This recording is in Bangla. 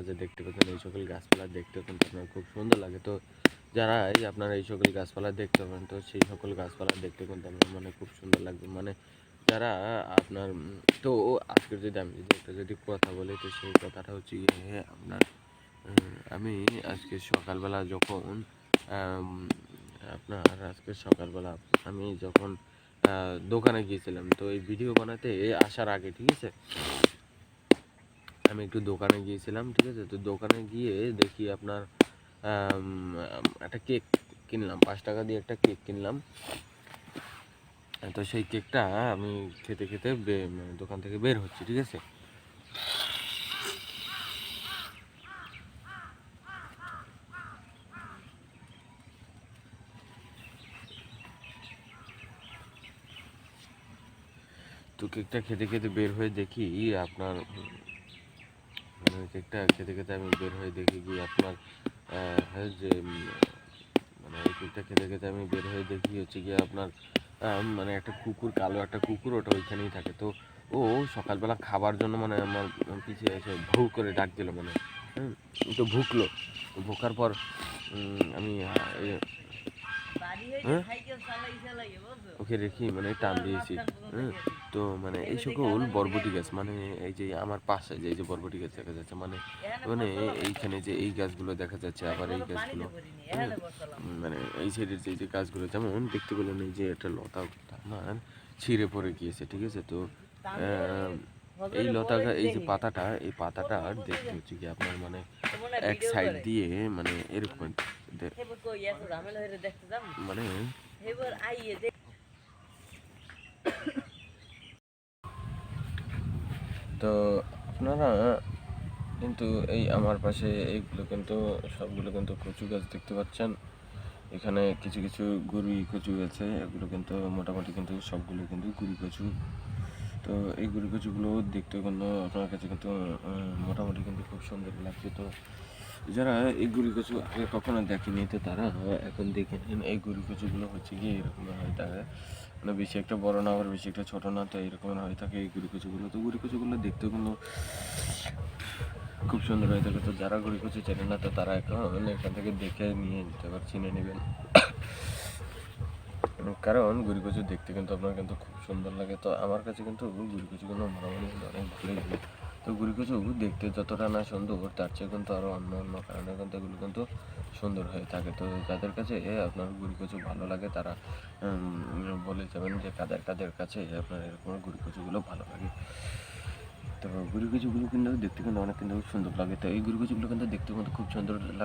যে দেখতে পাচ্ছেন এই সকল গাছপালা দেখতেও কিন্তু আপনার খুব সুন্দর লাগে। তো যারা এই আপনারা এই সকল গাছপালা দেখতে পাবেন, তো সেই সকল গাছপালা দেখতে কিন্তু আপনার মানে খুব সুন্দর লাগবে। মানে যারা আপনার তো আজকের যদি কথা বলি, তো সেই কথাটা হচ্ছে গিয়ে আপনার আমি আজকে সকালবেলা যখন আপনার আজকে সকালবেলা আমি যখন দোকানে গিয়েছিলাম, তো এই ভিডিও বানাতে আসার আগে, ঠিক আছে, আমি একটু দোকানে গিয়েছিলাম, ঠিক আছে। তো দোকানে গিয়ে দেখি আপনার একটা কেক কিনলাম, 5 টাকা দিয়ে একটা কেক কিনলাম। তো সেই কেকটা আমি খেতে খেতে দোকান থেকে বের হচ্ছি, ঠিক আছে। তো কেকটা খেতে খেতে বের হয়ে দেখি আপনার মানে কেকটা খেতে খেতে আমি বের হয়ে দেখি কি আপনার যে মানে এই কেকটা খেতে খেতে আমি বের হয়ে দেখি হচ্ছে গিয়ে আপনার মানে একটা কুকুর, কালো একটা কুকুর, ওটা ওইখানেই থাকে। তো ও সকালবেলা খাবার জন্য মানে আমার পিছিয়ে এসে ভৌ করে ডাক দিল, মানে তো ভুকলো। তো ভোকার পর আমি ওকে রেখে মানে টান দিয়েছি। তো মানে এই সকল বরবটি গাছ, মানে এই যে আমার পাশে যে এই যে বরবটি গাছ দেখা যাচ্ছে, মানে মানে এইখানে যে এই গাছগুলো দেখা যাচ্ছে, আবার এই গাছগুলো মানে এই সাইডের যে গাছগুলো, যেমন দেখতে পেলেন এই যে একটা লতা আমার ছিঁড়ে পড়ে গিয়েছে, ঠিক আছে। তো এই লতা এই যে পাতাটা, এই পাতাটা দেখতে হচ্ছে কি আপনার মানে এক সাইড দিয়ে মানে এরকম মানে তো আপনারা কিন্তু এই আমার পাশে এইগুলো কিন্তু সবগুলো কিন্তু কচু গাছ দেখতে পাচ্ছেন। এখানে কিছু কিছু গুড়ি কচু আছে, এগুলো কিন্তু মোটামুটি কিন্তু সবগুলো কিন্তু গুড়ি কচু। তো এই গুড়ি কচুগুলো দেখতেও কিন্তু আপনার কাছে কিন্তু মোটামুটি কিন্তু খুব সুন্দর লাগছে। তো যারা এই গুড়ি কচু আগে কখনো দেখেনি, তো তারা এখন দেখে নিন। এই গুড়ি কচুগুলো হচ্ছে গিয়ে এরকম হয়ে থাকে, মানে বেশি একটা বড় না, আবার বেশি একটা ছোট না, তো এরকম হয়ে থাকে এই গুড়ি কচুগুলো। তো গুড়ি কচুগুলো দেখতেও কিন্তু খুব সুন্দর হয়ে থাকে। তো যারা গুড়ি কচু চেনেন না, তো তারা এখান থেকে দেখে নিয়ে যেতে পারে, চিনে নেবেন। কারণ গুড়ি কচু দেখতে কিন্তু আপনার কিন্তু খুব সুন্দর লাগে। তো আমার কাছে কিন্তু গুড়ি কচুগুলো মোটামুটি কিন্তু অনেক ভালোই লাগে। তো গুড়ি কচু দেখতে যতটা না সুন্দর, তার চেয়ে কিন্তু আরও অন্য অন্য কারণে কিন্তু এগুলো কিন্তু সুন্দর হয়ে থাকে। তো যাদের কাছে আপনার গুড়ি কচু ভালো লাগে, তারা বলে যাবেন যে কাদের কাদের কাছে আপনার এরকম গুড়ি কচুগুলো ভালো লাগে। তো গুড়ি কচুগুলো কিন্তু দেখতে কিন্তু অনেক কিন্তু সুন্দর লাগে। তো এই গুড়ি কচুগুলো কিন্তু দেখতে কিন্তু খুব সুন্দর লাগে।